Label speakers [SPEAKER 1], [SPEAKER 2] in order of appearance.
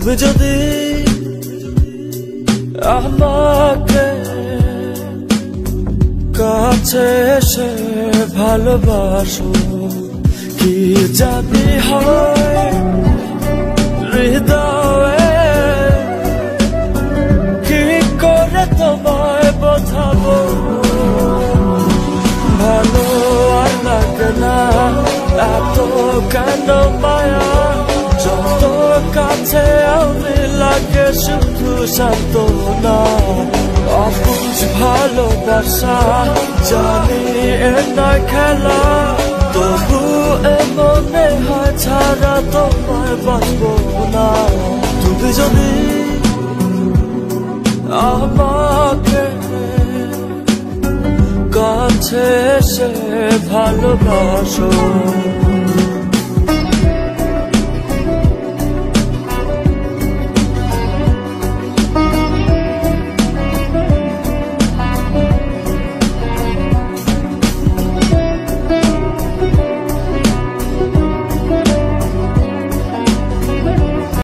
[SPEAKER 1] তুমি যদি আমাকে কাছে এসে ভালোবাসো, কি জানি হয় হৃদয়ে, কি করে তোমায় বোঝাবো। ভালো আর লাগে না এত কেন মায়া, যত কাছে আমি লাগে শুধু সান্ত্বনা। অবুঝ ভালোবাসা জানি এ নয় খেলা, তবু এ মনে হয় ছাড়া তোমায় বাঁচবো না। তুমি যদি আমাকে কাছে এসে ভালোবাসো।